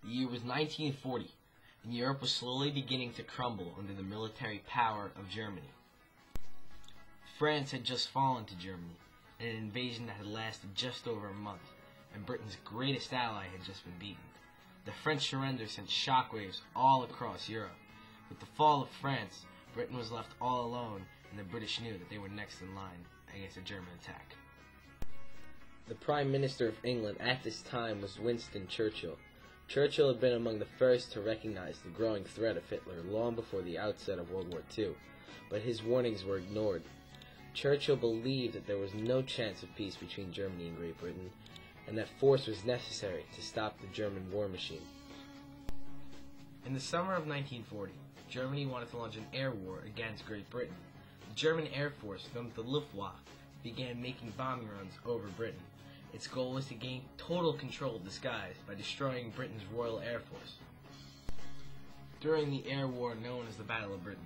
The year was 1940, and Europe was slowly beginning to crumble under the military power of Germany. France had just fallen to Germany, in an invasion that had lasted just over a month, and Britain's greatest ally had just been beaten. The French surrender sent shockwaves all across Europe. With the fall of France, Britain was left all alone, and the British knew that they were next in line against a German attack. The Prime Minister of England at this time was Winston Churchill. Churchill had been among the first to recognize the growing threat of Hitler long before the outset of World War II, but his warnings were ignored. Churchill believed that there was no chance of peace between Germany and Great Britain, and that force was necessary to stop the German war machine. In the summer of 1940, Germany wanted to launch an air war against Great Britain. The German Air Force, known as the Luftwaffe, began making bombing runs over Britain. Its goal was to gain total control of the skies by destroying Britain's Royal Air Force. During the air war known as the Battle of Britain,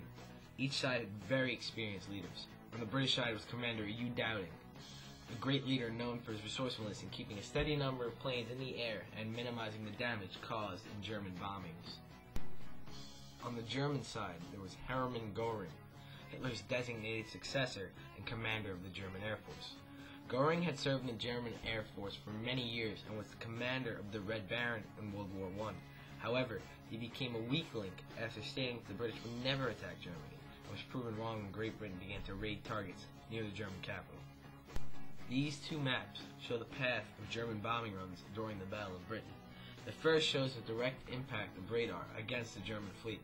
each side had very experienced leaders. On the British side was Commander Hugh Dowding, a great leader known for his resourcefulness in keeping a steady number of planes in the air and minimizing the damage caused in German bombings. On the German side, there was Hermann Göring, Hitler's designated successor and commander of the German Air Force. Göring had served in the German Air Force for many years and was the commander of the Red Baron in World War I. However, he became a weak link after stating that the British would never attack Germany, and was proven wrong when Great Britain began to raid targets near the German capital. These two maps show the path of German bombing runs during the Battle of Britain. The first shows the direct impact of radar against the German fleet.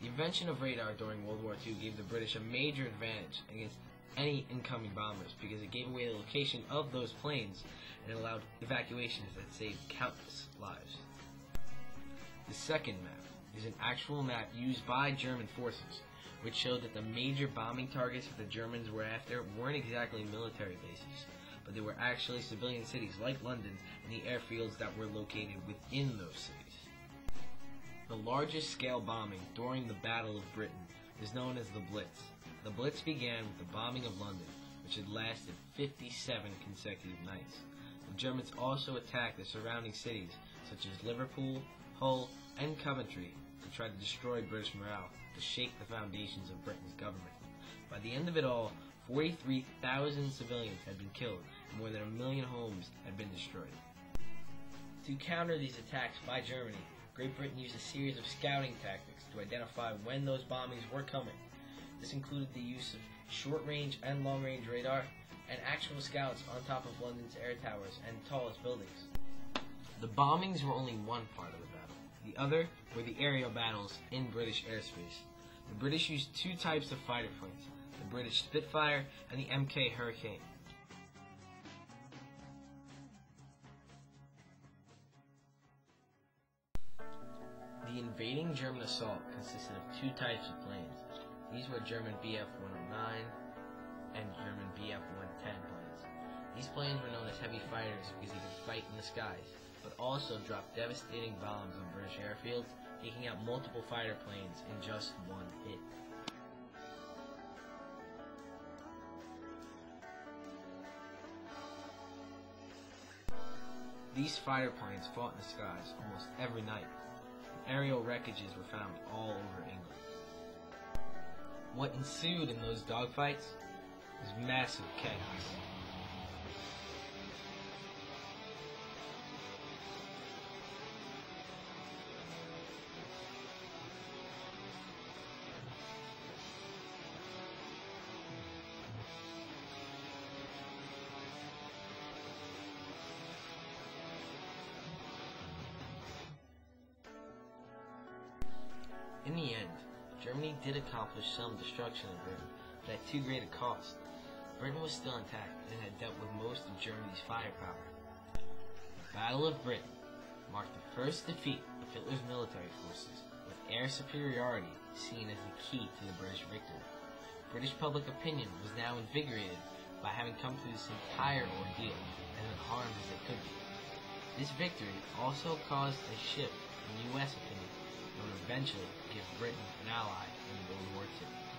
The invention of radar during World War II gave the British a major advantage against any incoming bombers because it gave away the location of those planes and it allowed evacuations that saved countless lives. The second map is an actual map used by German forces, which showed that the major bombing targets that the Germans were after weren't exactly military bases, but they were actually civilian cities like London and the airfields that were located within those cities. The largest scale bombing during the Battle of Britain is known as the Blitz. The Blitz began with the bombing of London, which had lasted 57 consecutive nights. The Germans also attacked the surrounding cities, such as Liverpool, Hull, and Coventry, to try to destroy British morale, to shake the foundations of Britain's government. By the end of it all, 43,000 civilians had been killed, and more than 1 million homes had been destroyed. To counter these attacks by Germany, Great Britain used a series of scouting tactics to identify when those bombings were coming. This included the use of short-range and long-range radar, and actual scouts on top of London's air towers and tallest buildings. The bombings were only one part of the battle. The other were the aerial battles in British airspace. The British used two types of fighter planes, the British Spitfire and the Mk Hurricane. The invading German assault consisted of two types of planes. These were German Bf-109 and German Bf-110 planes. These planes were known as heavy fighters because they could fight in the skies, but also dropped devastating bombs on British airfields, taking out multiple fighter planes in just one hit. These fighter planes fought in the skies almost every night. Aerial wreckages were found all over England. What ensued in those dogfights was massive chaos. In the end, Germany did accomplish some destruction of Britain, but at too great a cost. Britain was still intact and had dealt with most of Germany's firepower. The Battle of Britain marked the first defeat of Hitler's military forces, with air superiority seen as the key to the British victory. British public opinion was now invigorated by having come through this entire ordeal as unharmed as they could be. This victory also caused a shift in U.S. opinion that would eventually give Britain an ally in World War II.